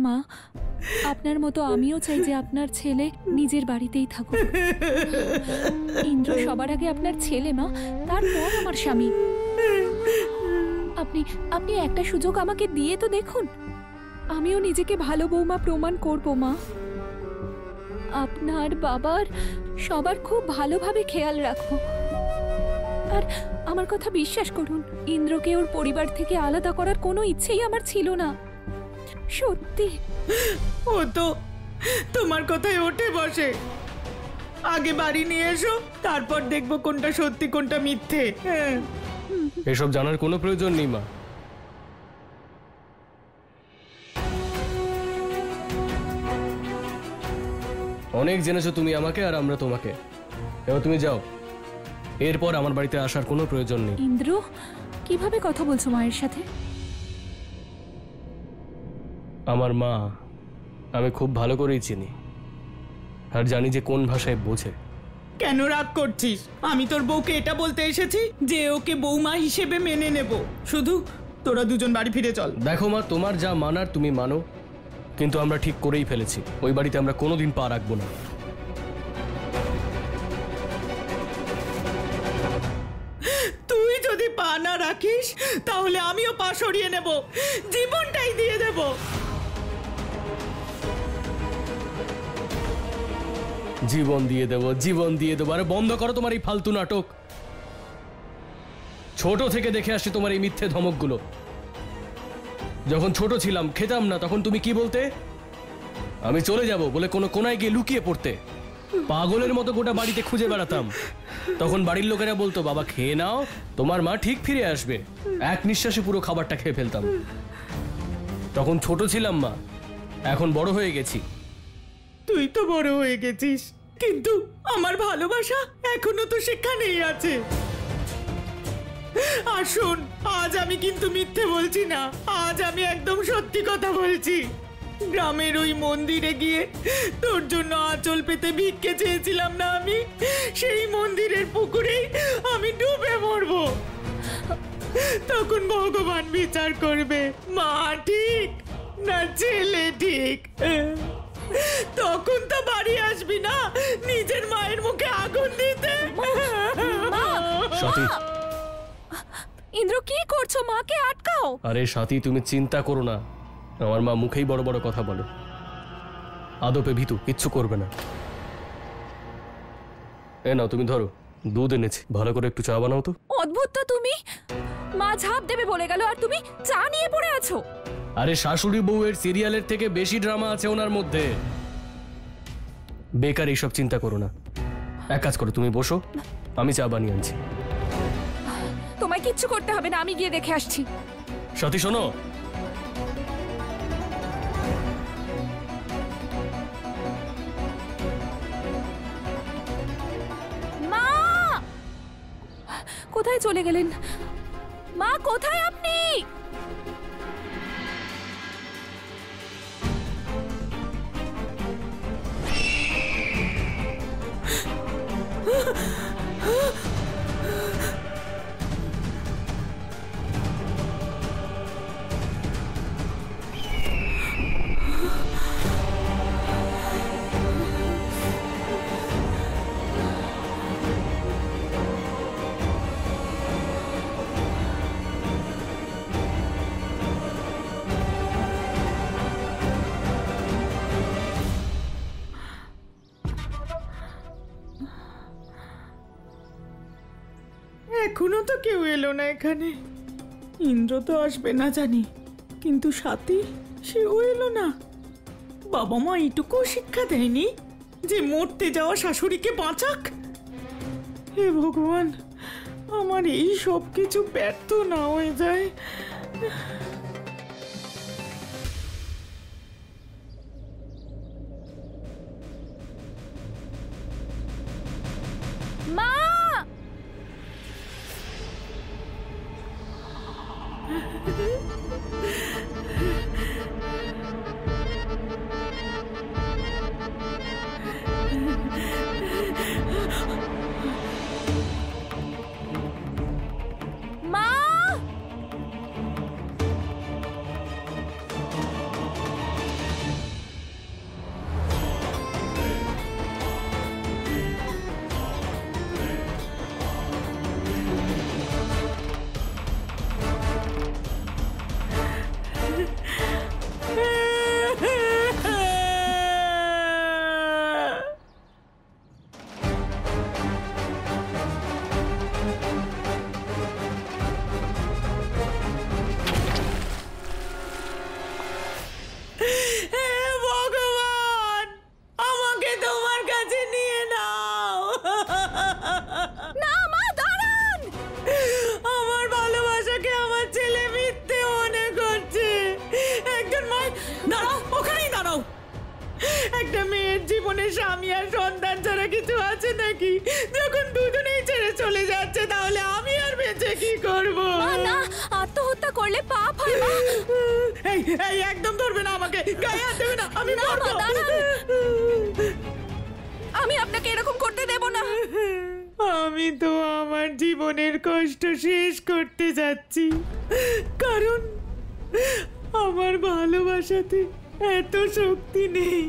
মা, আপনার মতো আমিও চাই যে আপনার ছেলে নিজের বাড়িতেই থাকুক। ইন্দ্র সবার আগে আপনার ছেলে মা, তারপর আমার স্বামী। আপনি আপনি একটা সুযোগ আমাকে দিয়ে তো দেখুন, আমিও নিজেকে ভালো বৌমা প্রমাণ করব। মা, আপনার বাবার সবার খুব ভালোভাবে খেয়াল রাখবো। আর আমার কথা বিশ্বাস করুন, ইন্দ্রকে ওর পরিবার থেকে আলাদা করার কোনো ইচ্ছেই আমার ছিল না, সত্যি। ও তো তোমার কথায় ওঠে বসে। আগে বাড়ি নিয়ে এসো, তারপর দেখবো কোনটা সত্যি কোনটা মিথ্যে। এসব জানার কোনো প্রয়োজন নেই মা। অনেক জেনেছো তুমি আমাকে আর আমরা তোমাকে। এবার তুমি যাও, এরপর আমার বাড়িতে আসার কোনো প্রয়োজন নেই। ইন্দ্র, কিভাবে কথা বলছো মায়ের সাথে? আমার মা আমি খুব ভালো করেই চিনি, আর জানি যে কোন ভাষায় বোঝে। কেন রাগ করছিস? আমি তোর বউকে এটা বলতে এসেছি যে ওকে বৌমা হিসেবে মেনে নেব। শুধু তোরা দুজন বাড়ি ফিরে চল। দেখো মা, তোমার যা মানার তুমি মানো, কিন্তু আমরা ঠিক করেই ফেলেছি, ওই বাড়িতে আমরা কোনোদিন পা রাখবো না। তুই যদি পা না রাখিস তাহলে আমিও পা সরিয়ে নেব, জীবনটাই দিয়ে দেব। জীবন দিয়ে দেবো, জীবন দিয়ে দেবো। আরে বন্ধ করো তোমার এই ফালতু নাটক। ছোট থেকে দেখে আসছি তোমার এই মিথ্যে ধমকগুলো। যখন ছোট ছিলাম, খেতাম না, তখন তুমি কি বলতে? আমি চলে যাব বলে কোনো কোনায় গিয়ে লুকিয়ে পড়তে। পাগলের মতো গোটা বাড়িতে খুঁজে বেড়াতাম। তখন বাড়ির লোকেরা বলতো, বাবা খেয়ে নাও, তোমার মা ঠিক ফিরে আসবে। এক নিঃশ্বাসে পুরো খাবারটা খেয়ে ফেলতাম। তখন ছোট ছিলাম মা, এখন বড় হয়ে গেছি। তুই তো বড় হয়ে গেছিস, কিন্তু আমার ভালোবাসা এখনো তো সেখানেই আছে। আর শোন, আজ আমি কিন্তু মিথ্যে বলছি না, আজ আমি একদম সত্যি কথা বলছি। গ্রামের ওই মন্দিরে গিয়ে তোর জন্য আঁচল পেতে ভিক্ষে চেয়েছিলাম না আমি, সেই মন্দিরের পুকুরেই আমি ডুবে মরবো। তখন ভগবান বিচার করবে মা ঠিক না ছেলে ঠিক। তখন তো বাড়ি আসবি না নিজের মায়ের মুখে আগুন দিতে। সাথী, ইন্দ্র কি করছো? মাকে আটকাও। আরে সাথী, তুমি চিন্তা করো না, আমার মা মুখেই বড় বড় কথা বলে, আদপে ভীতু, কিচ্ছু করবে না। এ নাও, তুমি ধরো, দুধ এনেছি, ভালো করে একটু চা বানাও তো। অদ্ভুত তো তুমি, মা ঝাঁপ দেবে বলে গেল আর তুমি চা নিয়ে পড়ে আছো। আরে শাশুড়ি বউয়ের সিরিয়ালের থেকে বেশি ড্রামা আছে ওনার মধ্যে। বেকার এইসব চিন্তা করো না। এক কাজ করো, তুমি বসো, আমি চা বানিয়ে আনছি। তোমায় কিচ্ছু করতে হবে না, আমি গিয়ে দেখে আসছি। সাথী শোনো, মা কোথায় চলে গেলেন? মা কোথায় আপনি? এখনো তো কেউ এলো না এখানে। ইন্দ্র তো আসবে না জানি, কিন্তু সাথী সেও এলো না। বাবা মা এইটুকু শিক্ষা দেয়নি যে মরতে যাওয়া শাশুড়িকে বাঁচাক। হে ভগবান, আমার এই সব কিছু ব্যর্থ না হয়ে যায়। মা মা স্বামী আর সন্তান ছাড়া কিছু আছে নাকি? যখন দুজনেই ছেড়ে চলে যাচ্ছে তাহলে আমি আর বেঁচে কি করব? মা না, আত্মহত্যা করলে পাপ হয় মা। এই এই একদম ধরবে না আমাকে, গায়ে হাত দেবে না, আমি না, মা, মরবো। দাঁড়ান। আমি আপনাকে এরকম করতে দেব না। আমি তো আমার জীবনের কষ্ট শেষ করতে যাচ্ছি, কারণ আমার ভালোবাসাতে এত শক্তি নেই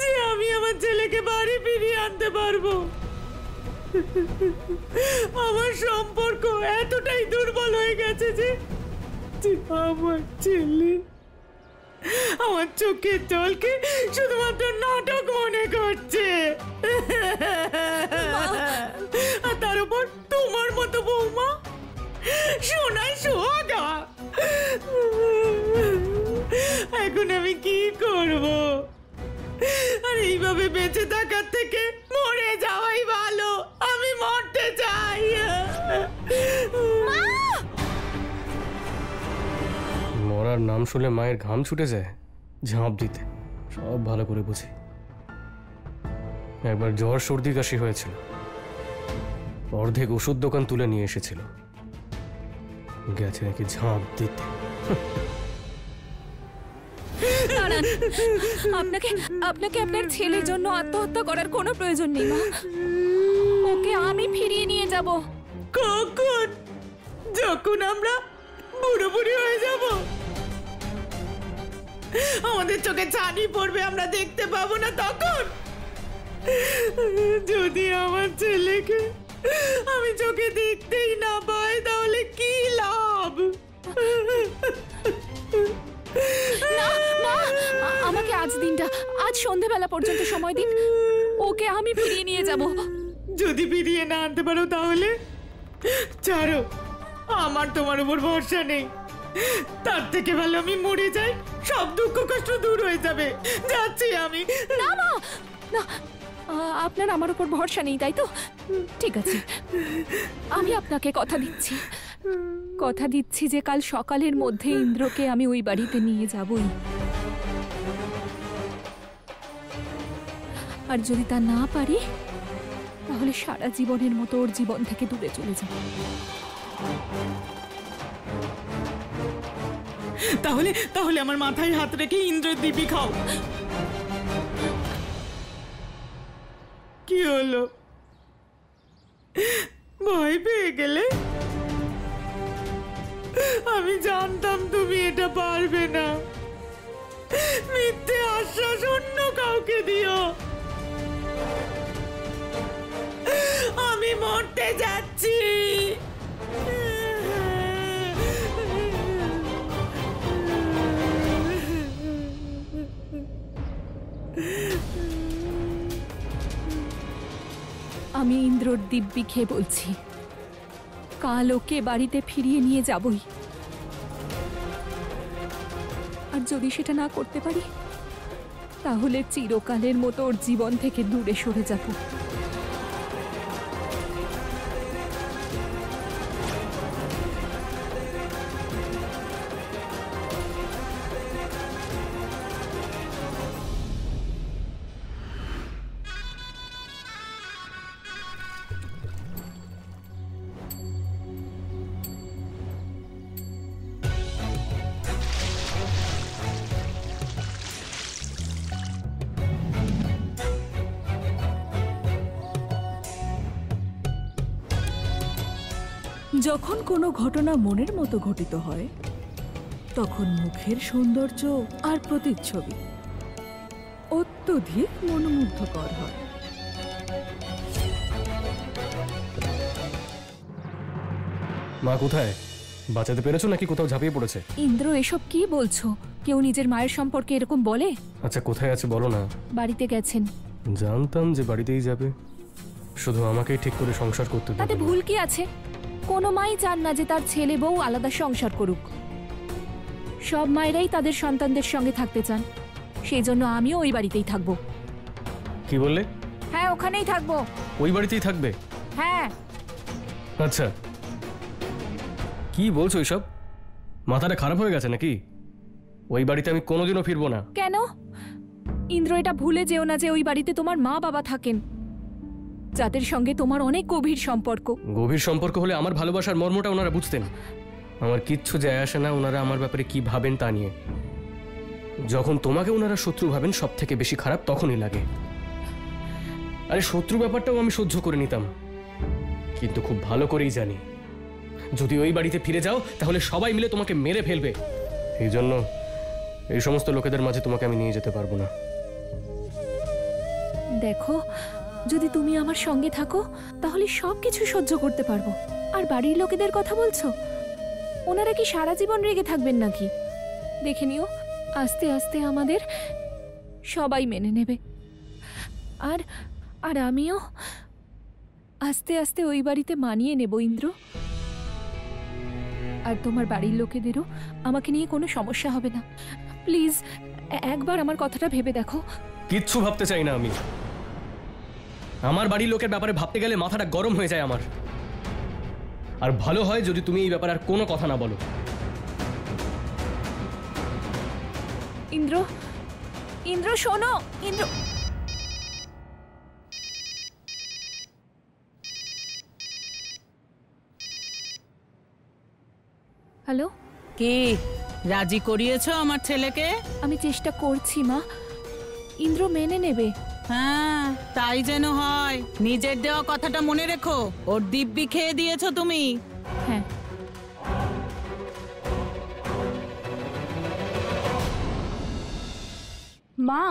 যে আমি আমার ছেলেকে বাড়ি ফিরিয়ে আনতে পারবো। আমার সম্পর্ক এতটাই দুর্বল হয়ে গেছে যে যে আমার ছেলে আমার চোখের জলকে শুধুমাত্র নাটক মনে করছে। আর তার উপর তোমার মতো বৌমা সোনায় সোহাগা। এখন আমি কি করব? আর এইভাবে বেঁচে থাকার থেকে মরে যাওয়াই ভালো। আমি মরতে চাই। মরার নাম শুনলে মায়ের ঘাম ছুটে যায় ঝাঁপ দিতে। সব ভালো করে বুঝি। একবার জ্বর সর্দি কাশি হয়েছিল, অর্ধেক ওষুধ দোকান তুলে নিয়ে এসেছিল, গেছে নাকি ঝাঁপ দিতে। দাঁড়ান, আপনাকে আপনাকে আপনার ছেলের জন্য আত্মহত্যা করার কোনো প্রয়োজন নেই মা। ওকে আমি ফিরিয়ে নিয়ে যাব। কখন? যখন আমরা বুড়ো বুড়ি হয়ে যাব, আমাদের চোখে ছানি পড়বে, আমরা দেখতে পাবো না তখন। যদি আমার ছেলেকে আমি চোখে দেখতেই না পাই তাহলে কি লাভ? না মা, আমাকে আজ দিনটা, আজ সন্ধেবেলা পর্যন্ত সময় দিন। ওকে আমি ফিরিয়ে নিয়ে যাব। যদি ফিরিয়ে না আনতে পারো তাহলে ছাড়ো, আমার তোমার উপর ভরসা নেই। তার থেকে ভালো আমি মরে যাই, সব দুঃখ কষ্ট দূর হয়ে যাবে। যাচ্ছি আমি। না মা, না, আপনার আমার উপর ভরসা নেই তাই তো? ঠিক আছে, আমি আপনাকে কথা দিচ্ছি, কথা দিচ্ছি যে কাল সকালের মধ্যে ইন্দ্রকে আমি ওই বাড়িতে নিয়ে যাবই। আর যদি তা না পারি তাহলে সারা জীবনের মতো ওর জীবন থেকে দূরে চলে যাব। তাহলে তাহলে আমার মাথায় হাত রেখে ইন্দ্রের দিবি খাও। কি হলো? ভয় পেয়ে গেলে? আমি জানতাম তুমি এটা পারবে না। মিথ্যে আশ্বাস অন্য কাউকে দিও। আমি মরতে যাচ্ছি। আমি ইন্দ্রর দিব্যি খেয়ে বলছি, কাল ওকে বাড়িতে ফিরিয়ে নিয়ে যাবই। আর যদি সেটা না করতে পারি তাহলে চিরকালের মতো ওর জীবন থেকে দূরে সরে যাব। যখন কোনো ঘটনা মনের মতো ঘটিত হয় তখন মুখের সৌন্দর্য আর প্রতিচ্ছবি অত্যধিক মনোমুগ্ধকর হয়। মা কোথায়? বাঁচাতে পেরেছো নাকি কোথাও ঝাঁপিয়ে পড়েছে? ইন্দ্র, এসব কি বলছো? কেউ নিজের মায়ের সম্পর্কে এরকম বলে? আচ্ছা কোথায় আছে বলো না। বাড়িতে গেছেন। জানতাম যে বাড়িতেই যাবে, শুধু আমাকেই ঠিক করে সংসার করতে তাতে দেবে। ভুল কি আছে? কোনো মাই চান না যে তার ছেলে বউ আলাদা সংসার করুক। সব মায়েরাই তাদের সন্তানদের সঙ্গে থাকতে চান। সেই জন্য আমিও ওই বাড়িতেই থাকবো। কি বললে? হ্যাঁ, ওখানেই থাকবো। ওই বাড়িতেই থাকবে? হ্যাঁ। আচ্ছা, কি বলছো এইসব? মাথাটা খারাপ হয়ে গেছে নাকি? ওই বাড়িতে আমি কোনোদিনও ফিরবো না। কেন? ইন্দ্র, এটা ভুলে যেও না যে ওই বাড়িতে তোমার মা বাবা থাকেন, যাদের সঙ্গে তোমার অনেক গভীর সম্পর্ক। গভীর সম্পর্ক হলে আমার ভালোবাসার মর্মটা ওনারা বুঝতেন। আমার কিচ্ছু যায় আসে না ওনারা আমার ব্যাপারে কি ভাবেন তা নিয়ে। যখন তোমাকে ওনারা শত্রু ভাবেন সব থেকে বেশি খারাপ তখনই লাগে। আরে শত্রু ব্যাপারটাও আমি সহ্য করে নিতাম, কিন্তু খুব ভালো করেই জানি যদি ওই বাড়িতে ফিরে যাও তাহলে সবাই মিলে তোমাকে মেরে ফেলবে। এই জন্য এই সমস্ত লোকেদের মাঝে তোমাকে আমি নিয়ে যেতে পারবো না। দেখো, যদি তুমি আমার সঙ্গে থাকো তাহলে সবকিছু সহ্য করতে পারবো। আর বাড়ির লোকেদের কথা বলছো, ওনারা কি সারা জীবন রেগে থাকবেন নাকি? দেখে নিও, আস্তে আস্তে আমাদের সবাই মেনে নেবে। আর আর আমিও আস্তে আস্তে ওই বাড়িতে মানিয়ে নেব ইন্দ্র। আর তোমার বাড়ির লোকেদেরও আমাকে নিয়ে কোনো সমস্যা হবে না। প্লিজ একবার আমার কথাটা ভেবে দেখো। কিচ্ছু ভাবতে চাই না আমি। আমার বাড়ির লোকের ব্যাপারে ভাবতে গেলে মাথাটা গরম হয়ে যায় আমার। আর ভালো হয় যদি তুমি এই ব্যাপারে আর কোনো কথা না বলো। ইন্দ্র, ইন্দ্র শোনো, ইন্দ্র। হ্যালো, কি রাজি করিয়েছো আমার ছেলেকে? আমি চেষ্টা করছি মা, ইন্দ্র মেনে নেবে। হ্যাঁ, তাই যেন হয়। নিজের দেওয়া কথাটা মনে রেখো। ওর দিব্যি খেয়ে দিয়েছো তুমি। হ্যাঁ, মা,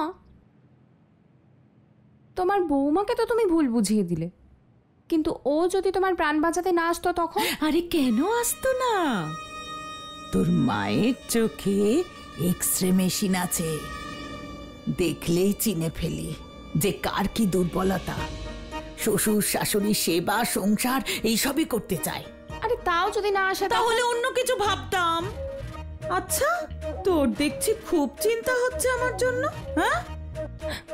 তোমার বৌমাকে তো তুমি ভুল বুঝিয়ে দিলে, কিন্তু ও যদি তোমার প্রাণ বাঁচাতে না আসতো তখন? আরে কেন আসতো না? তোর মায়ের চোখে এক্সরে মেশিন আছে, দেখলেই চিনে ফেলি যে কার কি দুর্বলতা। শ্বশুর শাশুড়ি সেবা সংসার এইসবই করতে চায়। আরে তাও যদি না আসে তাহলে অন্য কিছু ভাবতাম। আচ্ছা, তোর দেখছি খুব চিন্তা হচ্ছে আমার জন্য। হ্যাঁ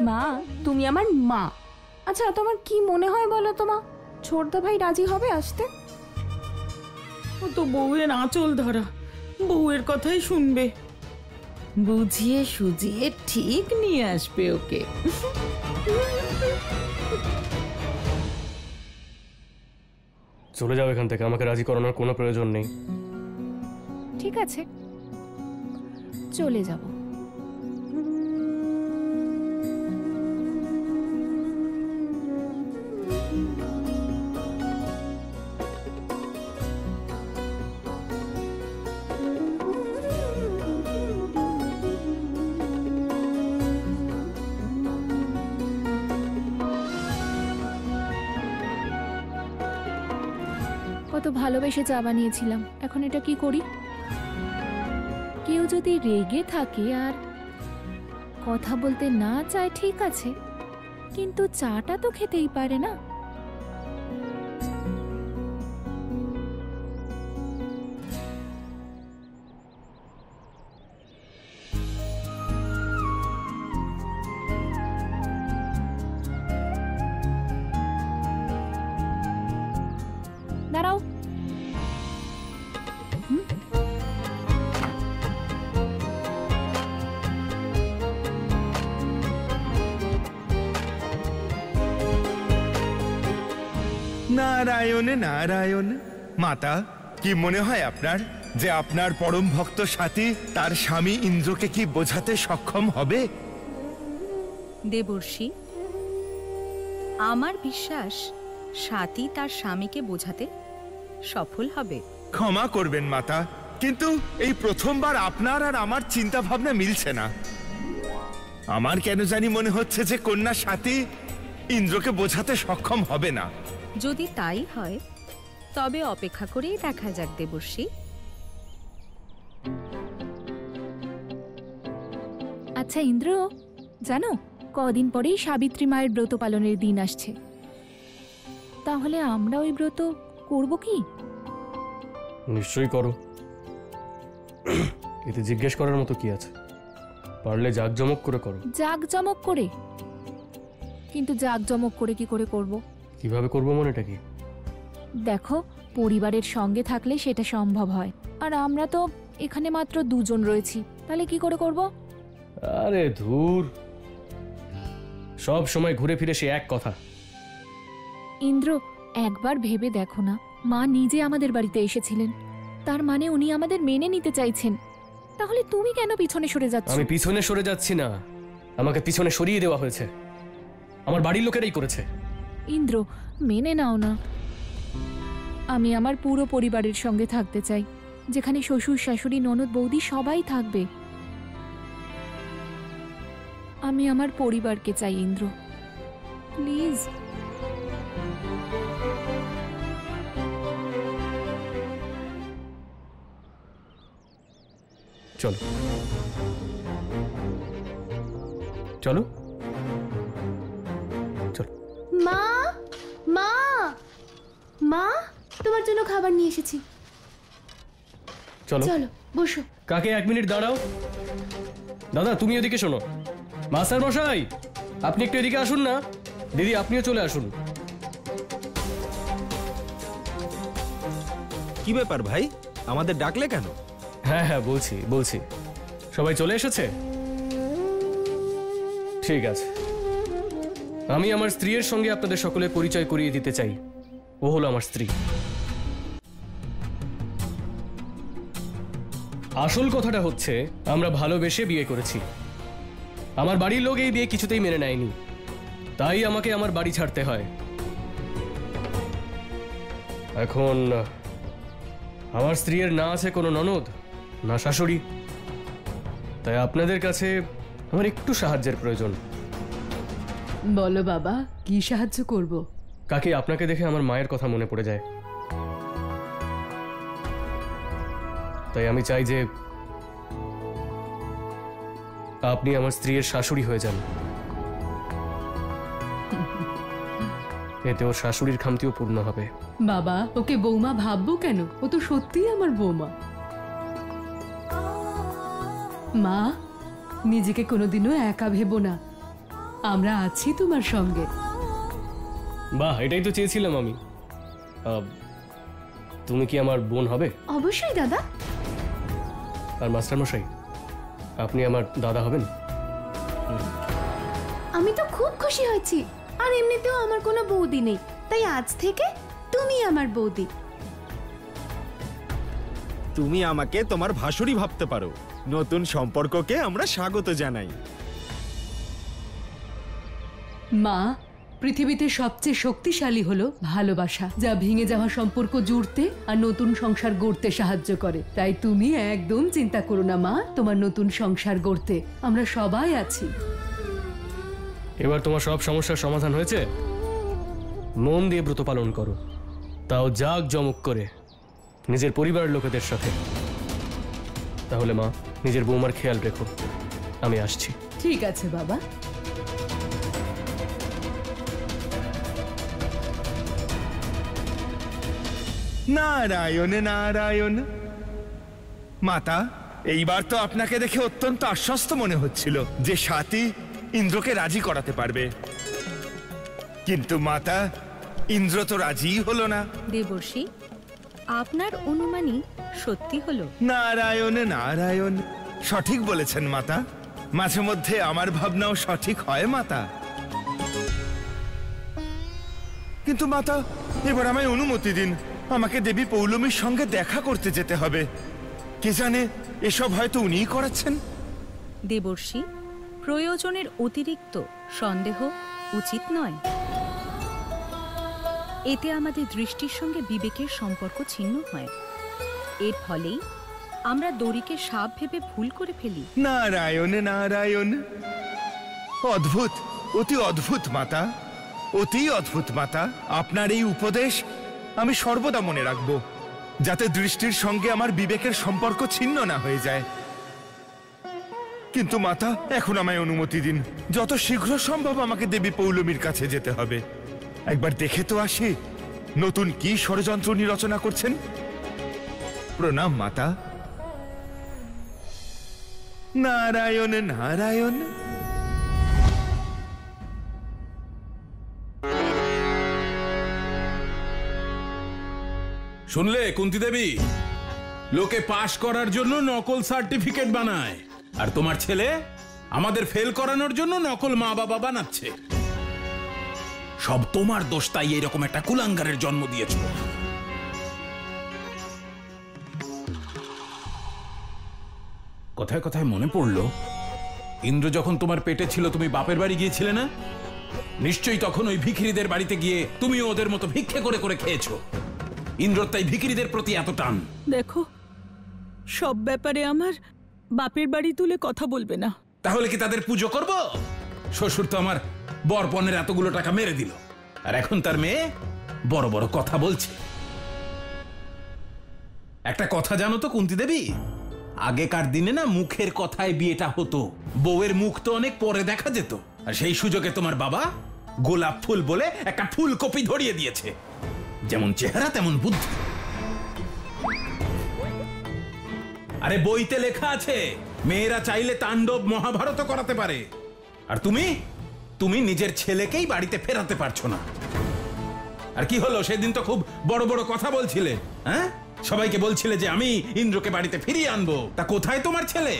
মা, তুমি আমার মা। আচ্ছা, তোমার কি মনে হয় বলো তো মা, ছোটদা ভাই রাজি হবে আসতে? ও তো বউয়ের আঁচল ধরা, বউয়ের কথাই শুনবে। বুঝিয়ে সুজিয়ে ঠিক নিয়ে আসবে ওকে। চলে যাও এখান থেকে, আমাকে রাজি করানোর কোনো প্রয়োজন নেই। ঠিক আছে, চলে যাব। কত ভালোবেসে চা বানিয়েছিলাম, এখন এটা কি করি? কেউ যদি রেগে থাকে আর কথা বলতে না চায় ঠিক আছে, কিন্তু চাটা তো খেতেই পারে না। দাঁড়াও, নারায়ণ নারায়ণ। মাতা, কি মনে হয় আপনার যে আপনার পরম ভক্ত সাথী তার স্বামী ইন্দ্রকে কি বোঝাতে সক্ষম হবে? দেবর্ষি, আমার বিশ্বাস সাথী তার স্বামীকে বোঝাতে সফল হবে। ক্ষমা করবেন মাতা, কিন্তু এই প্রথমবার আপনার আর আমার চিন্তা ভাবনা মিলছে না। আমার কেন জানি মনে হচ্ছে যে কন্যা সাথী ইন্দ্রকে বোঝাতে সক্ষম হবে না। যদি তাই হয় তবে অপেক্ষা করেই দেখা যাক দেবর্ষি। আচ্ছা ইন্দ্র, জানো কদিন পরেই সাবিত্রী মায়ের ব্রত পালনের দিন আসছে, তাহলে আমরা ওই ব্রত করব কি? নিশ্চয়ই করো, এতে জিজ্ঞেস করার মতো কি আছে? পারলে জাঁকজমক করে করো। জাঁকজমক করে? কিন্তু জাঁকজমক করে কি করে করব? কিভাবে করবো মনেটা কি? দেখো, পরিবারের সঙ্গে থাকলে সেটা সম্ভব হয়, আর আমরা তো এখানে মাত্র দুজন রয়েছি, তাহলে কি করে করব? আরে ধুর, সব সময় ঘুরে ফিরে সে এক কথা। ইন্দ্র, একবার ভেবে দেখো না, মা নিজে আমাদের বাড়িতে এসেছিলেন, তার মানে উনি আমাদের মেনে নিতে চাইছেন। তাহলে তুমি কেন পিছনে সরে যাচ্ছ? আমি পিছনে সরে যাচ্ছি না, আমাকে পিছনে সরিয়ে দেওয়া হয়েছে, আমার বাড়ির লোকেরাই করেছে। ইন্দ্র, মেনে নাও না। আমি আমার পুরো পরিবারের সঙ্গে থাকতে চাই, যেখানে শ্বশুর শাশুড়ি ননদ বৌদি সবাই থাকবে। আমি আমার পরিবারকে চাই ইন্দ্র, প্লিজ। চলো চলো চলো। মা, মা, মা, তোমার জন্য খাবার নিয়ে এসেছি। চলো চলো বসো। কাকে 1 মিনিট দাঁড়াও। দাদা তুমি এদিকে শোনো। মাস্টার মশাই, আপনি একটু এদিকে আসুন না। দিদি আপনিও চলে আসুন। কি ব্যাপার ভাই, আমাদের ডাকলে কেন? হ্যাঁ হ্যাঁ বলছি বলছি, সবাই চলে এসেছে? ঠিক আছে, আমি আমার স্ত্রীর সঙ্গে আপনাদের সকলের পরিচয় করিয়ে দিতে চাই। ও হলো আমার স্ত্রী। আসল কথাটা হচ্ছে, আমরা ভালোবেসে বিয়ে করেছি। আমার বাড়ির লোক এই বিয়ে কিছুতেই মেনে নেয়নি, তাই আমাকে আমার বাড়ি ছাড়তে হয়। এখন আমার স্ত্রীর না আছে কোনো ননদ, না শাশুড়ি, তাই আপনাদের কাছে আমার একটু সাহায্যের প্রয়োজন। বলো বাবা, কি সাহায্য করব? কাকি, আপনাকে দেখে আমার মায়ের কথা মনে পড়ে যায়, তাই আমি চাই যে আপনি আমার স্ত্রীর শাশুড়ি হয়ে যান। এতে ওর শাশুড়ির খামতিও পূর্ণ হবে। বাবা, ওকে বৌমা ভাববো কেন? ও তো সত্যিই আমার বৌমা। মা, নিজেকে কোনোদিনও একা ভেবো না, আমরা আছি তোমার সঙ্গে। বাহ, এটাই তো চেয়েছিলাম আমি। তুমি কি আমার বোন হবে? অবশ্যই দাদা। আর মাস্টার মশাই, আপনি আমার দাদা হবেন? আমি তো খুব খুশি হয়েছি। আর এমনিতেও আমার কোনো বৌদি নেই, তাই আজ থেকে তুমি আমার বৌদি। তুমি আমাকে তোমার ভাসুরি ভাবতে পারো। নতুন সম্পর্ককে আমরা স্বাগত জানাই। মা, পৃথিবীতে সবচেয়ে শক্তিশালী হলো ভালোবাসা, যা ভেঙে যাওয়া সম্পর্ক জুড়তে আর নতুন সংসার গড়তে সাহায্য করে। তাই তুমি একদম চিন্তা করো না মা, তোমার নতুন সংসার গড়তে আমরা সবাই আছি। এবার তোমার সব সমস্যার সমাধান হয়েছে? মন দিয়ে ব্রত পালন করো, তাও জাগ জমক করে, নিজের পরিবারের লোকেদের সাথে। তাহলে মা, নিজের বৌমার খেয়াল রেখো। আমি আসছি। ঠিক আছে বাবা। নারায়ণ নারায়ণ। মাতা, এইবার তো আপনাকে দেখে অত্যন্ত আশ্বস্ত মনে হচ্ছিল যে স্বাতী ইন্দ্রকে রাজি করাতে পারবে, কিন্তু মাতা, ইন্দ্র তো রাজিই হলো না। দেবর্ষি, আপনার অনুমানই সত্যি হলো। নারায়ণ নারায়ণ, সঠিক বলেছেন মাতা। মাঝে মধ্যে আমার ভাবনাও সঠিক হয় মাতা। কিন্তু মাতা, এবার আমায় অনুমতি দিন, আমাকে দেবী পৌলমীর সঙ্গে দেখা করতে যেতে হবে। কে জানে, এসব হয়তো উনিই করাচ্ছেন। দেবর্ষি, প্রয়োজনের অতিরিক্ত সন্দেহ উচিত নয়। এতে আমাদের দৃষ্টির সঙ্গে বিবেকের সম্পর্ক ছিন্ন হয়। এর ফলেই আমরা দড়িকে সাপ ভেবে ভুল করে ফেলি। নারায়ণ নারায়ণ, অদ্ভুত, অতি অদ্ভুত মাতা, অতি অদ্ভুত মাতা। আপনার এই উপদেশ আমি সর্বদা মনে রাখব, যাতে দৃষ্টির সঙ্গে আমার বিবেকের সম্পর্ক ছিন্ন না হয়ে যায়। কিন্তু মাতা, এখন আমায় অনুমতি দিন, যত শীঘ্র সম্ভব আমাকে দেবী পৌলমীর কাছে যেতে হবে। একবার দেখে তো আসি নতুন কি ষড়যন্ত্র নিরচনা করছেন। প্রণাম মাতা। নারায়ণ নারায়ণ। শুনলে কুন্তি দেবী, লোকে পাশ করার জন্য নকল সার্টিফিকেট বানায়, আর তোমার ছেলে আমাদের ফেল করানোর জন্য নকল মা বাবা বানাচ্ছে। সব তোমার দোষ, তাই এরকম একটা কুলাঙ্গারের জন্ম দিয়েছ। কথায় কথায় মনে পড়লো, ইন্দ্র যখন তোমার পেটে ছিল তুমি বাপের বাড়ি গিয়েছিলে না? নিশ্চয়ই তখন ওই ভিখিরিদের বাড়িতে গিয়ে তুমিও ওদের মতো ভিক্ষে করে করে খেয়েছো। ইন্দ্রর তাই ভিখিরিদের প্রতি এত টান। দেখো, সব ব্যাপারে আমার বাপের বাড়ি তুলে কথা বলবে না। তাহলে কি তাদের পুজো করব? শ্বশুর তো আমার বরপণের এতগুলো টাকা মেরে দিল, আর এখন তার মেয়ে বড় বড় কথা বলছে। একটা কথা জানো তো কুন্তী দেবী, আগেকার দিনে না মুখের কথায় বিয়েটা হতো, বউয়ের মুখ তো অনেক পরে দেখা যেত। আর সেই সুযোগে তোমার বাবা গোলাপ ফুল বলে একটা ফুলকপি ধরিয়ে দিয়েছে। যেমন চেহারা তেমন বুদ্ধি। আরে বইতে লেখা আছে মেয়েরা চাইলে তাণ্ডব মহাভারত করাতে পারে, আর তুমি নিজের ছেলেকেই বাড়িতে ফেরাতে পারছো না। আর কি হলো, সেদিন তো খুব বড় বড় কথা বলছিলে, হ্যাঁ? সবাইকে বলছিলে যে আমি ইন্দ্রকে বাড়িতে ফিরিয়ে আনবো। তা কোথায় তোমার ছেলে?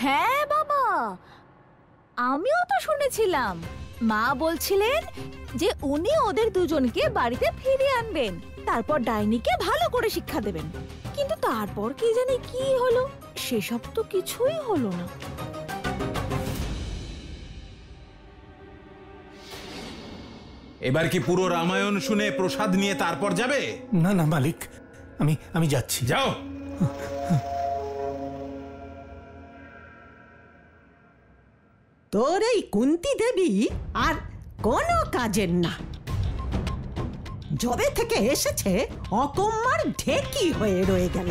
হ্যাঁ বাবা, আমিও তো শুনেছিলাম। মা বলছিলেন যে উনি ওদের দুজনকে বাড়িতে ফিরিয়ে আনবেন, তারপর ডাইনিকে ভালো করে শিক্ষা দেবেন। কিন্তু তারপর কি জানি কি হলো, সেসব তো কিছুই হলো না। এবার কি পুরো রামায়ণ শুনে প্রসাদ নিয়ে তারপর যাবে? না না মালিক, আমি যাচ্ছি। যাও। তোর এই কুন্তী দেবী আর কোনো কাজের না। যবে থেকে এসেছে অকম্মার ঢেকি হয়ে রয়ে গেল।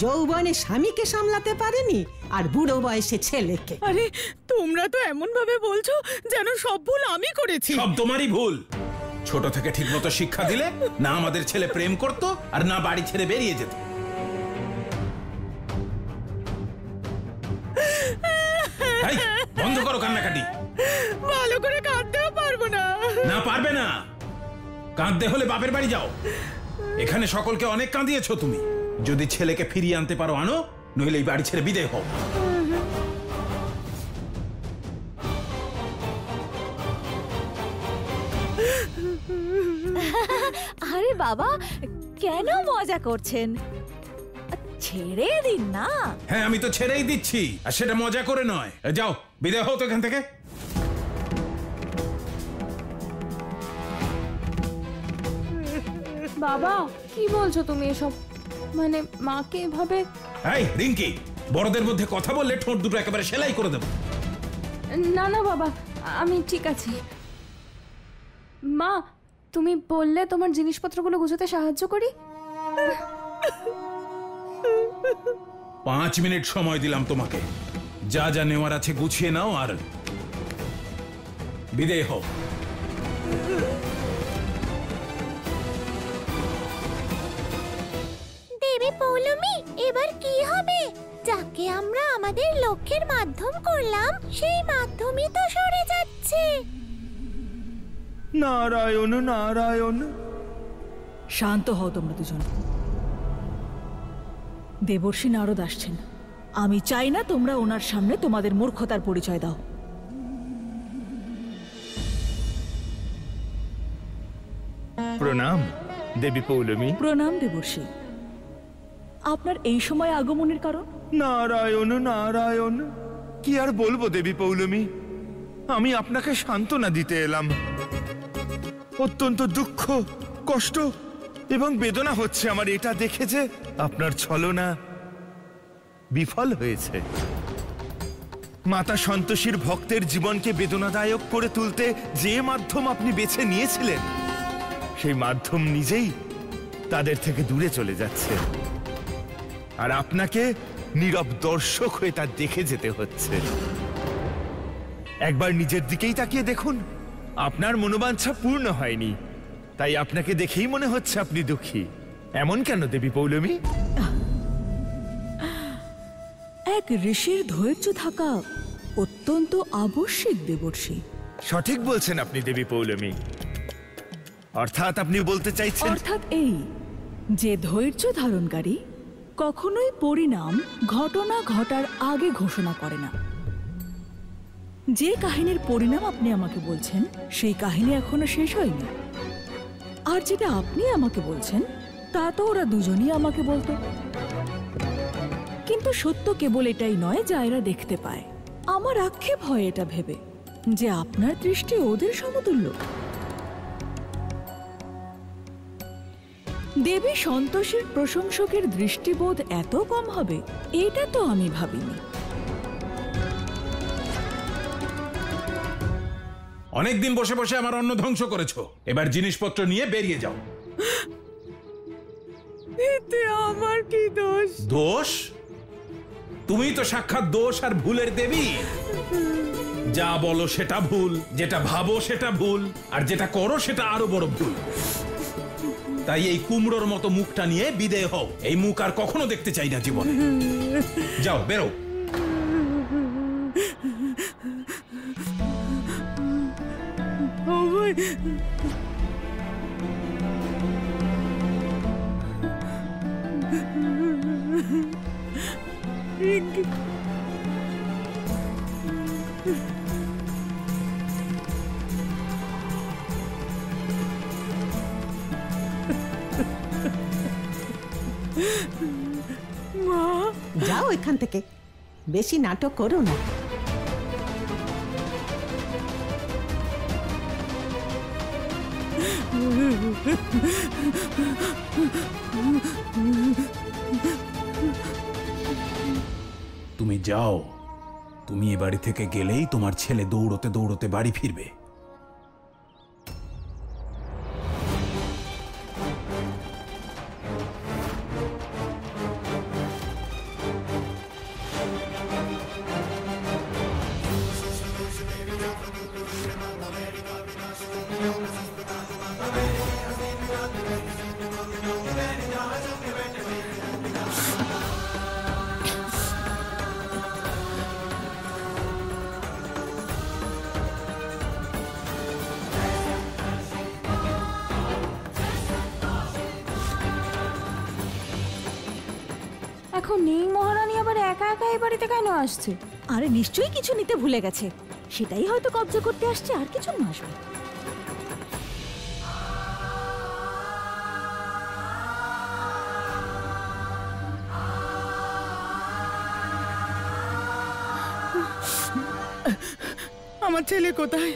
যৌবনে স্বামীকে সামলাতে পারেনি, আর বুড়ো বয়সে ছেলেকে। আরে তোমরা তো এমন ভাবে বলছো যেন সব ভুল আমি করেছি। সব তোমারই ভুল। ছোট থেকে ঠিকমতো শিক্ষা দিলে না আমাদের ছেলে প্রেম করত, আর না বাড়ি ছেড়ে বেরিয়ে যেত। বন্ধ করো কান্নাকাটি। ভালো করে কাঁদতেও পারবো না। না পারবে না, কাঁদতে হলে বাপের বাড়ি যাও। এখানে সকলকে অনেক কাঁদিয়েছো তুমি। যদি ছেলেকে ফিরিয়ে আনতে পারো আনো, নইলে এই বাড়ি ছেড়ে বিদায় হও। আরে বাবা, কেন মজা করছেন? ছেড়ে দিন না। হ্যাঁ, আমি তো ছেড়েই দিচ্ছি, আর সেটা মজা করে নয়। যাও, বিদায় হও তো এখান থেকে। বাবা, কি বলছো তুমি এসব? মানে মাকে এভাবে? এই রিঙ্কি, বড়দের মধ্যে কথা বললে ঠোঁট দুটো একেবারে সেলাই করে দেবো। না না বাবা, আমি ঠিক আছি। মা, তুমি বললে তোমার জিনিসপত্রগুলো গুছাতে সাহায্য করি। 5 মিনিট সময় দিলাম তোমাকে। যা যা নেওয়ার আছে গুছিয়ে নাও আর বিদায় হও। দেবী পৌলমী, এবার কি হবে? যাকে আমরা আমাদের লক্ষ্যের মাধ্যম করলাম, সেই মাধ্যমই তো সরে যাচ্ছে। নারায়ণ নারায়ণ। শান্ত হও তোমরা দুজন। দেবর্ষী নারদ আসছেন। আমি চাই না তোমরা ওনার সামনে তোমাদের মূর্খতার পরিচয় দাও। প্রণাম দেবী পৌলমী। প্রণাম দেবর্ষী। আপনার এই সময় আগমনের কারণ? নারায়ণ নারায়ণ। কি আর বলবো দেবী পৌলমী, আমি আপনাকে সান্ত্বনা দিতে এলাম। অত্যন্ত দুঃখ, কষ্ট এবং বেদনা হচ্ছে আমার এটা দেখে যে আপনার ছলনা বিফল হয়েছে। মাতা সন্তোষীর ভক্তের জীবনকে বেদনাদায়ক করে তুলতে যে মাধ্যম আপনি বেছে নিয়েছিলেন, সেই মাধ্যম নিজেই তাদের থেকে দূরে চলে যাচ্ছে, আর আপনাকে নীরব দর্শক হয়ে তা দেখে যেতে হচ্ছে। একবার নিজের দিকেই তাকিয়ে দেখুন, আপনার মনোবাঞ্ছা পূর্ণ হয়নি, তাই আপনাকে দেখেই মনে হচ্ছে আপনি দুঃখী। এমন কেন দেবী পৌলমী? এক ঋষির ধৈর্য থাকা অত্যন্ত আবশ্যিক দেবর্ষী। সঠিক বলছেন আপনি দেবী পৌলমী। অর্থাৎ আপনি বলতে চাইছেন? অর্থাৎ এই যে ধৈর্য ধারণকারী কখনোই পরিণাম ঘটনা ঘটার আগে ঘোষণা করে না। যে কাহিনীর পরিণাম আপনি আমাকে বলছেন সেই কাহিনী এখনো শেষ হয়নি। আর যেটা আপনি আমাকে বলছেন তা তো ওরা দুজনই আমাকে বলতো। কিন্তু সত্য কেবল এটাই নয় যা এরা দেখতে পায়। আমার আক্ষেপ হয় এটা ভেবে যে আপনার দৃষ্টি ওদের সমতুল্য। দেবী সন্তোষীর প্রশংসকের দৃষ্টিবোধ এত কম হবে এটা তো আমি ভাবিনি। অনেকদিন বসে বসে আমার অন্ন ধ্বংস করেছো, এবার জিনিসপত্র নিয়ে বেরিয়ে যাও। এতে আমার কি দোষ? দোষ? তুমি তো সাক্ষাৎ দোষ আর ভুলের দেবী। যা বলো সেটা ভুল, যেটা ভাবো সেটা ভুল, আর যেটা করো সেটা আরো বড় ভুল। তাই এই কুমড়োর মতো মুখটা নিয়ে বিদেয় হও। এই মুখ আর কখনো দেখতে চাই না জীবনে। যাও, বেরো। মা, যাও এখান থেকে, বেশি নাটক করো না। তুমি যাও। তুমি এ বাড়ি থেকে গেলেই তোমার ছেলে দৌড়তে দৌড়তে বাড়ি ফিরবে। এখন নেই মহারানী, আবার একা একা এই বাড়িতে কেন আসছে? আরে নিশ্চয়ই কিছু নিতে ভুলে গেছে, সেটাই হয়তো কবজা করতে আসছে, আর কিছু না আসবে। আমার ছেলে কোথায়?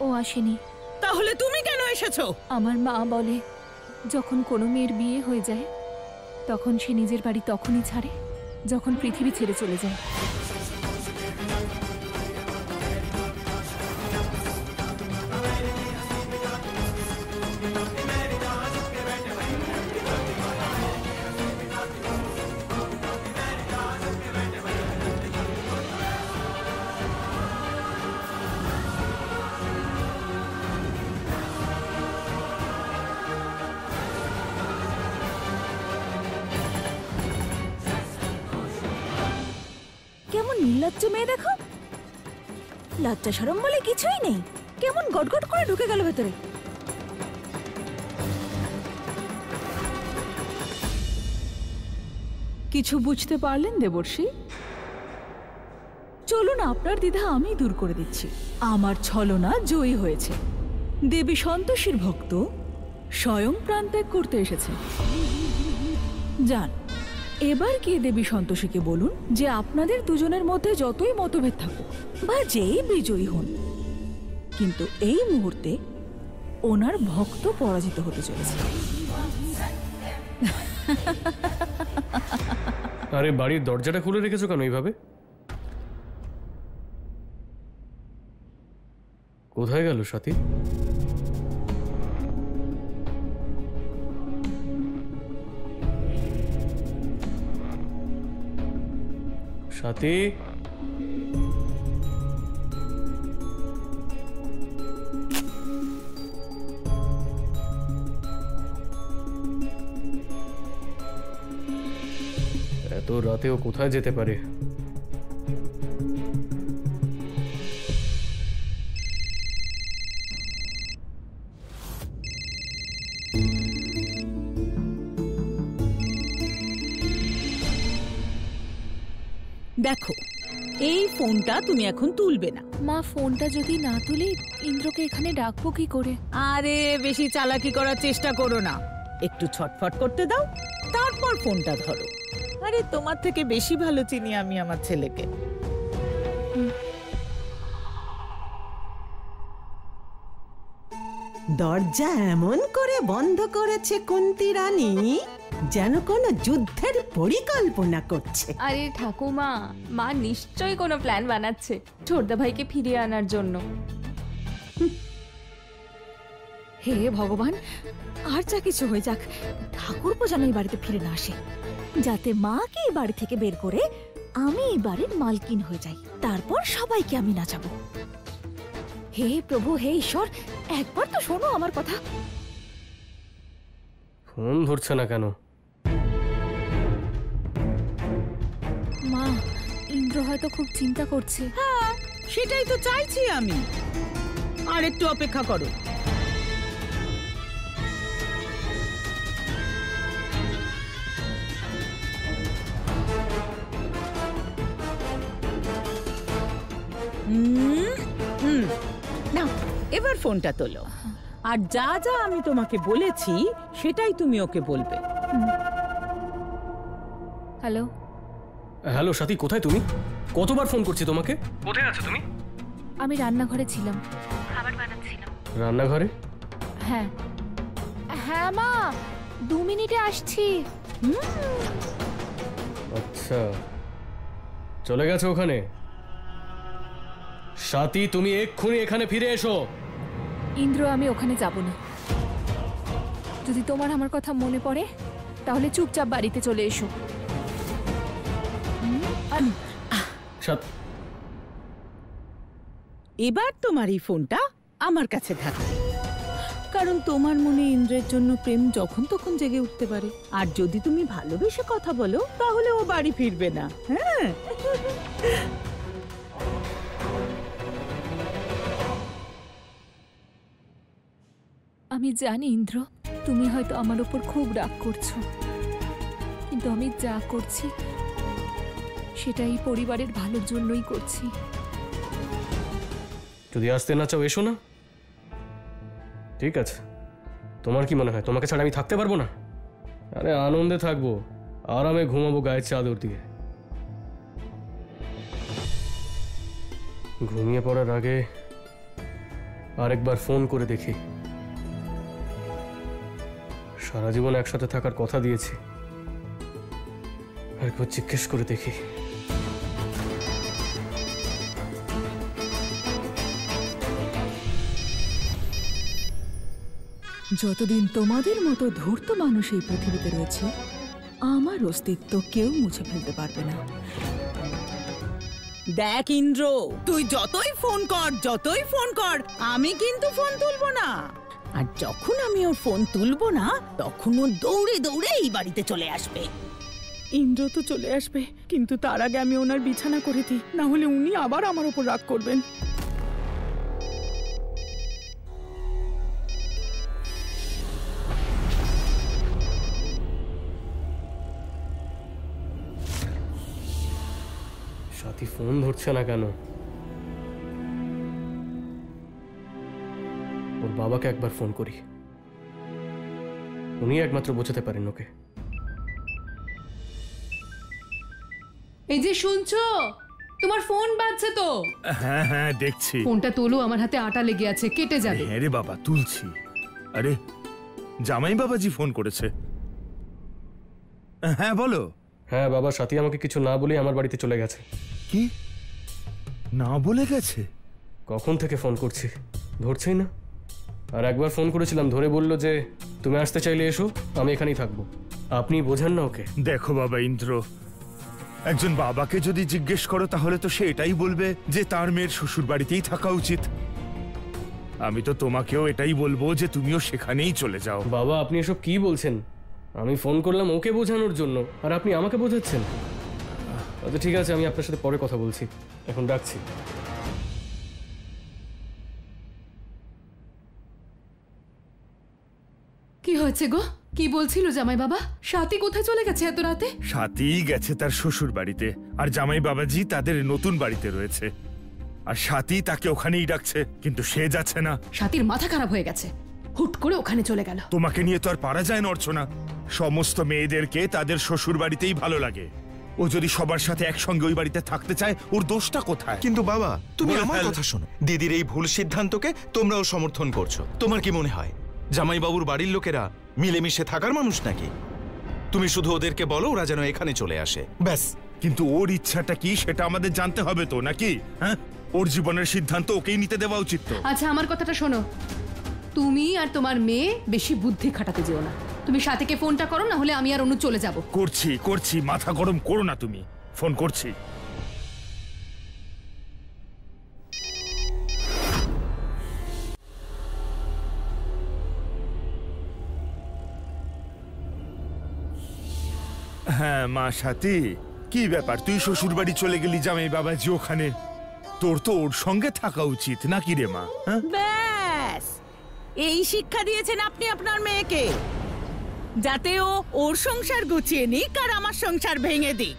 ও আসেনি। তাহলে তুমি কেন এসেছো? আমার মা বলে যখন কোনো মেয়ের বিয়ে হয়ে যায় তখন সে নিজের বাড়ি তখনই ছাড়ে যখন পৃথিবী ছেড়ে চলে যায়। কেমন নির্লজ্জ মেয়ে দেখো, লজ্জা শরম বলে কিছুই নেই, কেমন গটগট করে ঢুকে গেল ভেতরে। কিছু বুঝতে পারলেন দেবর্ষি? চলুন আপনার দ্বিধা আমি দূর করে দিচ্ছি। আমার ছলনা জয়ী হয়েছে। দেবী সন্তোষীর ভক্ত স্বয়ং প্রাণত্যাগ করতে এসেছে। যান, এবার গিয়ে দেবী সন্তোষীকে বলুন যে আপনাদের দুজনের মধ্যে যতই মতভেদ থাকুক বা যেই বিজয়ী হন, কিন্তু এই মুহূর্তে ওনার ভক্ত পরাজিত হতে চলেছে। আরে বাড়ির দরজাটা খুলে রেখেছো কেন এইভাবে? কোথায় গেল সাথী? সাথী, এত রাতেও কোথায় যেতে পারে? দেখো, এই ফোনটা তুমি এখন তুলবে না। মা, ফোনটা যদি না তুলি ইন্দ্রকে এখানে ডাকবো কি করে? আরে বেশি চালাকি করার চেষ্টা করো না, একটু ছটফট করতে দাও, তারপর ফোনটা ধরো। আরে তোমার থেকে বেশি ভালো চিনি আমি আমার ছেলেকে। দরজা এমন করে বন্ধ করেছে কুন্তি রানী যেন কোনো যুদ্ধের পরিকল্পনা করছে। আরে ঠাকুমা, মা নিশ্চয়ই কোনো প্ল্যান বানাচ্ছে ছোটদা ভাইকে ফিরিয়ে আনার জন্য। হে ভগবান, আর যা কিছু হয়ে যাক, ঠাকুরপো যেন এই বাড়িতে ফিরে না আসে, যাতে মাকে এই বাড়ি থেকে বের করে আমি এই বাড়ির মালকিন হয়ে যাই, তারপর সবাইকে আমি নাচাবো। হে প্রভু, হে ঈশ্বর, একবার তো শোনো আমার কথা। ফোন ধরছে না কেন? মা, ইন্দ্র হয়তো খুব চিন্তা করছে। হ্যাঁ, সেটাই তো চাইছি আমি। আর একটু অপেক্ষা করো। না, এবার ফোনটা তোলো, আর যা যা আমি তোমাকে বলেছি সেটাই তুমি ওকে বলবে। হ্যালো হ্যালো সাথী, কোথায় তুমি? কতবার ফোন করছি তোমাকে। কোথায় আছো তুমি? আমি রান্নাঘরে ছিলাম, খাবার বানাচ্ছিলাম। রান্নাঘরে? হ্যাঁ হ্যাঁ মা, 2 মিনিটে আসছি। আচ্ছা, চলে গেছো ওখানে? সাথী, তুমি এক্ষুনি এখানে ফিরে এসো। ইন্দ্র, আমি ওখানে যাব না। যদি তোমার আমার কথা মনে পড়ে তাহলে চুপচাপ বাড়িতে চলে এসো। এবার তোমার এই ফোনটা আমার কাছে থাকবে, কারণ তোমার মনে ইন্দ্রের জন্য প্রেম যখন তখন জেগে উঠতে পারে। আর যদি তুমি ভালোবেসে কথা বলো তাহলে ও বাড়ি ফিরবে না। হ্যাঁ, আমি জানি ইন্দ্র, তুমি হয়তো আমার উপর খুব রাগ করছো, কিন্তু আমি যা করছি সেটা এই পরিবারের ভালোর জন্যই করছি। যদি আসতে না চাও এসো না, ঠিক আছে? তোমার কি মনে হয় তোমাকে ছাড়া আমি থাকতে পারবো না? আরে আনন্দে থাকবো, আরামে ঘুমাবো গায়ের চাদর দিয়ে। ঘুমিয়ে পড়ার আগে আরেকবার ফোন করে দেখি। সারা জীবন একসাথে থাকার কথা দিয়েছি, আরেকবার জিজ্ঞেস করে দেখি। যতদিন তোমাদের মতো ধূর্ত মানুষ এই পৃথিবীতে রয়েছে, আমার অস্তিত্ব কেউ মুছে ফেলতে পারবে না। দেখ ইন্দ্র, তুই যতই ফোন কর, আমি কিন্তু ফোন তুলবো না। আর যখন আমি ওর ফোন তুলবো না, তখন ও দৌড়ে দৌড়ে এই বাড়িতে চলে আসবে। ইন্দ্র তো চলে আসবে, কিন্তু তার আগে আমি ওনার বিছানা করে দিই, না হলে উনি আবার আমার উপর রাগ করবেন। সাথী ফোন ধরছে না কেন? ওর বাবাকে একবার ফোন করি, উনি একমাত্র বোঝাতে পারেন ওকে। এই যে শুনছো, তোমার ফোন বাজছে তো। হ্যাঁ হ্যাঁ দেখছি। ফোনটা তোলো, আমার হাতে আটা লেগে আছে, কেটে যাবে। হ্যাঁ রে বাবা, তুলছি। আরে জামাই বাবাজি ফোন করেছে। হ্যাঁ বলো। হ্যাঁ বাবা, সাথী আমাকে কিছু না বলে আমার বাড়িতে চলে গেছে। কি না বলে গেছে? কখন থেকে ফোন করছি, ধরছেই না। আর একবার ফোন করেছিলাম, ধরে বলল যে তুমি আসতে চাইলে এসো, আমি এখানেই থাকবো। আপনি বোঝেন না ওকে। দেখো বাবা ইন্দ্র, একজন বাবাকে যদি জিজ্ঞেস করো তাহলে তো সে এটাই বলবে যে তার মেয়ের শ্বশুর বাড়িতেই থাকা উচিত। আমি তো তোমাকেও এটাই বলবো যে তুমিও সেখানেই চলে যাও। বাবা, আপনি এসব কি বলছেন? আমি ফোন করলাম ওকে বোঝানোর জন্য, আর আপনি আমাকে বোঝাচ্ছেন। আচ্ছা ঠিক আছে, আমি আপনার সাথে পরে কথা বলছি, এখন রাখছি। কি হয়েছে গো? কি বলছিল জামাই বাবা? সাথী কোথায় চলে গেছে এত রাতে? সাথী গেছে তার শ্বশুর বাড়িতে, আর জামাই বাবাজি তাদের নতুন বাড়িতে রয়েছে, আর সাথী তাকে ওখানেই ডাকছে, কিন্তু সে যাচ্ছে না। সাথীর মাথা খারাপ হয়ে গেছে, হুট করে ওখানে চলে গেল। তোমাকে নিয়ে তো আর পারা যায় না অর্চনা। সমস্ত মেয়েদেরকে তাদের শ্বশুর বাড়িতেই ভালো লাগে। ও যদি সবার সাথে একসঙ্গে ওই বাড়িতে থাকতে চায়, ওর দোষটা কোথায়? কিন্তু বাবা, তুমি বলে আমার ফেল। কথা শোনো। দিদির এই ভুল সিদ্ধান্তকে তোমরাও সমর্থন করছো। তোমার কি মনে হয় জামাইবাবুর বাড়ির লোকেরা মিলেমিশে থাকার মানুষ নাকি? তুমি শুধু ওদেরকে বলো ওরা যেন এখানে চলে আসে, ব্যাস। কিন্তু ওর ইচ্ছাটা কি সেটা আমাদের জানতে হবে তো, নাকি? হ্যাঁ, ওর জীবনের সিদ্ধান্ত ওকেই নিতে দেওয়া উচিত তো। আচ্ছা, আমার কথাটা শোনো। তুমি আর তোমার মেয়ে বেশি বুদ্ধি খাটাতে যেও না। তুমি সাথীকে ফোনটা করো, না হলে আমি আর অনু চলে যাব। করছি, মাথা গরম করো না তুমি। ফোন করছি। হ্যাঁ মা সাথী, কি ব্যাপার? তুই শ্বশুর বাড়ি চলে গেলি, জামাই বাবাজি ওখানে। তোর তো ওর সঙ্গে থাকা উচিত নাকি রে মা? ব্যাস, এই শিক্ষা দিয়েছেন আপনি আপনার মেয়েকে, যাতে ও ওর সংসার গুছিয়ে নিক আর আমার সংসার ভেঙে দিক।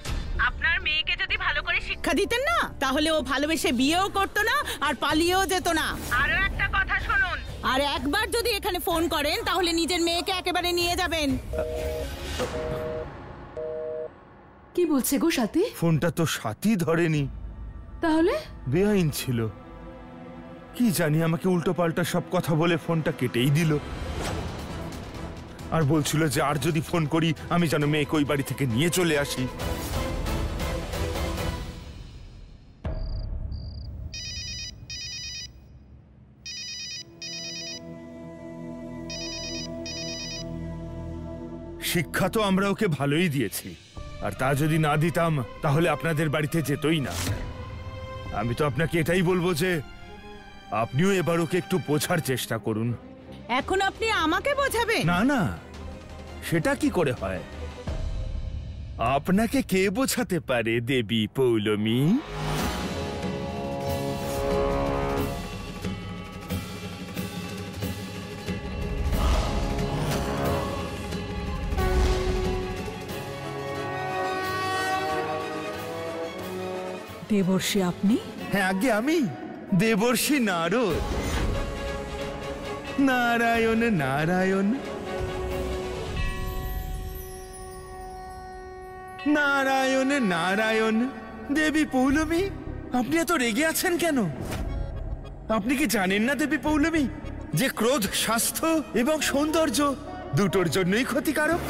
আপনার মেয়েকে যদি ভালো করে শিক্ষা দিতেন না, তাহলে ও ভালোবেসে বিয়েও করতো না আর পালিয়েও যেত না। আরো একটা কথা শুনুন, আর একবার যদি এখানে ফোন করেন তাহলে নিজের মেয়েকে একেবারে নিয়ে যাবেন। কি বলছে গো সাথী? ফোনটা তো সাথী ধরেনি, তাহলে বেআইন ছিল। কি জানি, আমাকে উল্টো পাল্টা সব কথা বলে ফোনটা কেটেই দিল, আর বলছিল যে আর যদি ফোন করি আমি যেন মেয়েকে ওই বাড়ি থেকে নিয়ে চলে আসি। শিক্ষা তো আমরা ওকে ভালোই দিয়েছি, আর তা যদি না দিতাম তাহলে আপনাদের বাড়িতে যেতই না। আমি তো আপনাকে এটাই বলবো যে আপনিও এবার ওকে একটু বোঝার চেষ্টা করুন। এখন আপনি আমাকে বোঝাবেন? না না, সেটা কি করে হয়? আপনাকে কে বোঝাতে পারে দেবী পৌলমী? দেবর্ষি আপনি? হ্যাঁ আগে আমি দেবর্ষি নারদ। নারায়ণ নারায়ণ নারায়ণ নারায়ণ। দেবী পৌলমী, আপনি এত রেগে আছেন কেন? আপনি কি জানেন না দেবী পৌলমী, যে ক্রোধ স্বাস্থ্য এবং সৌন্দর্য দুটোর জন্যই ক্ষতিকারক?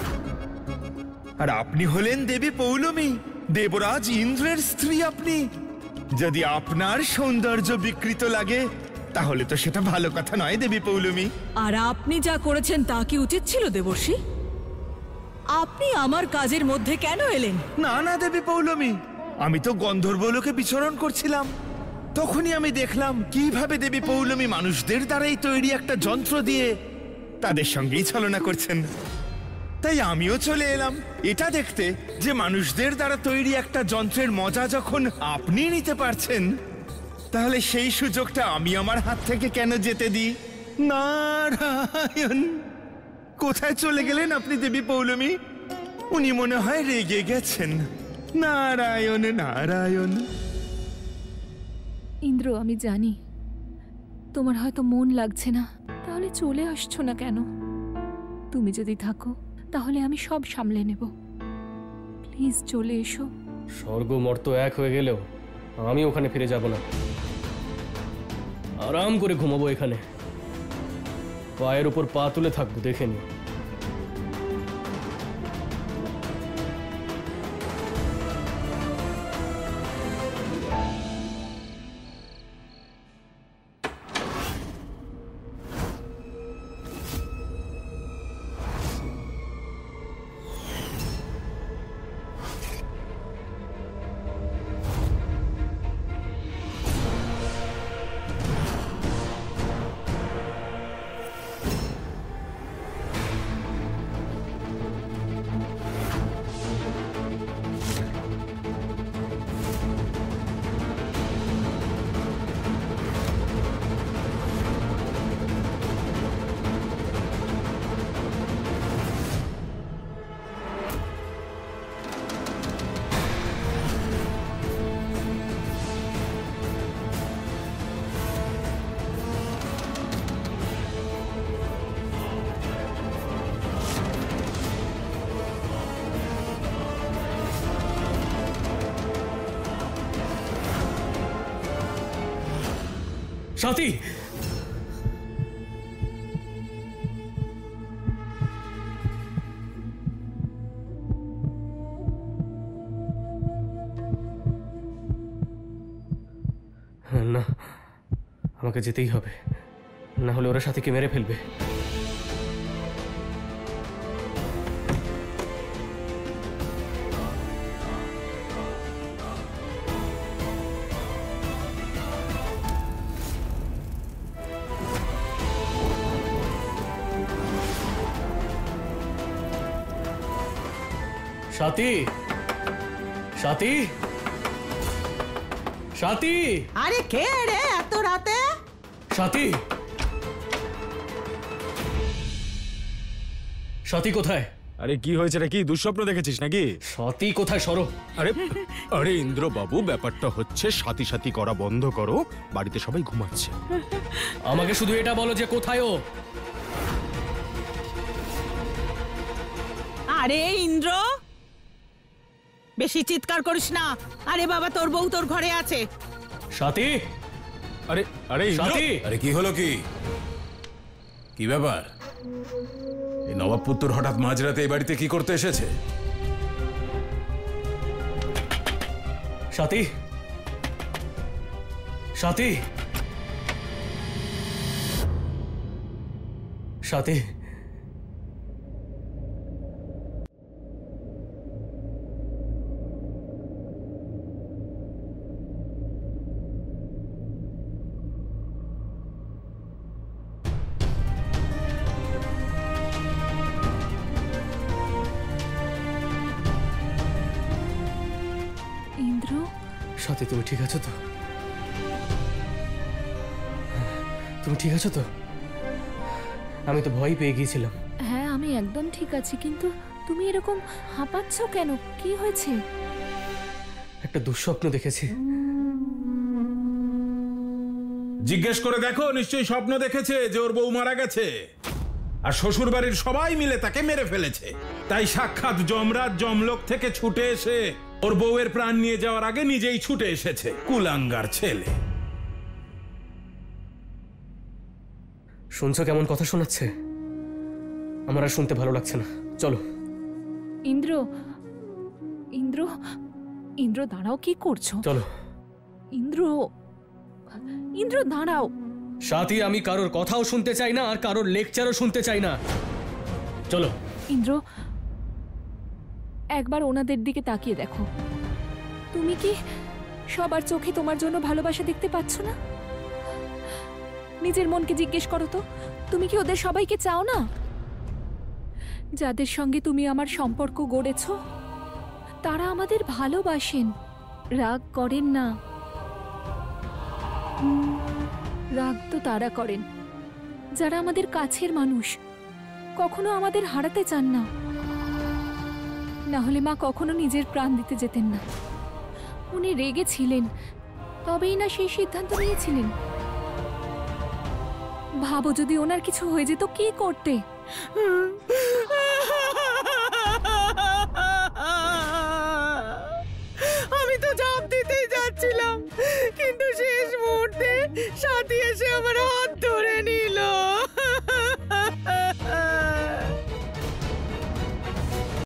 আর আপনি হলেন দেবী পৌলমী, দেবরাজ ইন্দ্রের স্ত্রী। আপনি যদি আপনার সৌন্দর্য বিকৃত লাগে তাহলে তো সেটা ভালো কথা নয় দেবী পৌলমী। আর আপনি যা করেছেন তা কি উচিত ছিল দেবর্ষি? আপনি আমার কাজের মধ্যে কেন এলেন? না না দেবী পৌলমী, আমি তো গন্ধর্বলোকে বিচরণ করছিলাম, তখনই আমি দেখলাম কিভাবে দেবী পৌলমী মানুষদের দ্বারাই তৈরি একটা যন্ত্র দিয়ে তাদের সঙ্গেই ছলনা করছেন। তাই আমিও চলে এলাম এটা দেখতে যে মানুষদের দ্বারা তৈরি একটা যন্ত্রের মজা যখন আপনি নিতে পারছেন, তাহলে সেই সুযোগটা আমি আমার হাত থেকে কেন যেতে দিই? নারায়ণ, কোথায় চলে গেলেন আপনি দেবী পৌলমী? উনি মনে হয় রেগে গেছেন। নারায়ণ নারায়ণ। ইন্দ্র, আমি জানি তোমার হয়তো মন লাগছে না, তাহলে চলে আসছো না কেন? তুমি যদি থাকো তাহলে আমি সব সামলে নেব। প্লিজ চলে এসো। স্বর্গ মর্ত এক হয়ে গেলেও আমি ওখানে ফিরে যাব না। আরাম করে ঘুমাবো এখানে, পায়ের উপর পা তুলে থাকবো, দেখে নি। সাথী, না, আমাকে যেতেই হবে, না হলে ওরা সাথীকে মেরে ফেলবে। সাথী, সাথী, সাথী, আরে কে রে এত রাতে? সাথী, সাথী কোথায়? আরে কি হয়েছে রে? কি দুঃস্বপ্ন দেখেছিস নাকি? সাথী কোথায়? সরো। আরে আরে ইন্দ্র বাবু, ব্যাপারটা হচ্ছে সাথী সাথী করা বন্ধ করো, বাড়িতে সবাই ঘুমাচ্ছে। আমাকে শুধু এটা বলো যে কোথায় ও। আরে ইন্দ্র, বেশি চিৎকার করিস না। আরে বাবা, তোর বউ তোর ঘরে আছে। সাথী, আরে আরে সাথী, আরে কি হলো? কি কি ব্যাপার? এই নবাব পুত্র হঠাৎ মাঝরাতে এই বাড়িতে কি করতে এসেছে? সাথী, সাথী, সাথী, সাথী, তুমি ঠিক আছো তো? তুমি ঠিক আছো তো? আমি তো ভয় পেয়ে গিয়েছিলাম। হ্যাঁ, আমি একদম ঠিক আছি, কিন্তু তুমি এরকম হাঁপাচ্ছ কেন? কি হয়েছে? একটা দুঃস্বপ্ন দেখেছি। জিজ্ঞেস করে দেখো, নিশ্চয়ই স্বপ্ন দেখেছে যে ওর বউ মারা গেছে আর শ্বশুর বাড়ির সবাই মিলে তাকে মেরে ফেলেছে। তাই সাক্ষাৎ যমরাজ যমলোক থেকে ছুটে এসে ওর বউয়ের প্রাণ নিয়ে যাওয়ার আগে নিজেই ছুটে এসেছে। কুলাঙ্গার ছেলে। শুনছো কেমন কথা শোনাচ্ছে? আমার আর শুনতে ভালো লাগছে না। চলো। ইন্দ্র, ইন্দ্র, ইন্দ্র দাঁড়াও, কি করছো? চলো। ইন্দ্র, ইন্দ্র দাঁড়াও। সাথী, আমি কারোর কথাও শুনতে চাই না আর কারোর লেকচারও শুনতে চাই না। চলো। ইন্দ্র, একবার ওনাদের দিকে তাকিয়ে দেখো। তুমি কি সবার চোখে তোমার জন্য ভালোবাসা দেখতে পাচ্ছ না? নিজের মনকে জিজ্ঞেস করো তো, তুমি কি ওদের সবাইকে চাও না? যাদের সঙ্গে তুমি আমার সম্পর্ক গড়েছ তারা আমাদের ভালোবাসেন, রাগ করেন না। রাগ তো তারা করেন যারা আমাদের কাছের মানুষ, কখনো আমাদের হারাতে চান না। না হলে মা কখনো নিজের প্রাণ দিতে যেতেন না। উনি রেগেছিলেন, তবেই না সেই সিদ্ধান্ত নিয়েছিলেন। ভাবো, যদি ওনার কিছু হয়ে যেত কি করতে?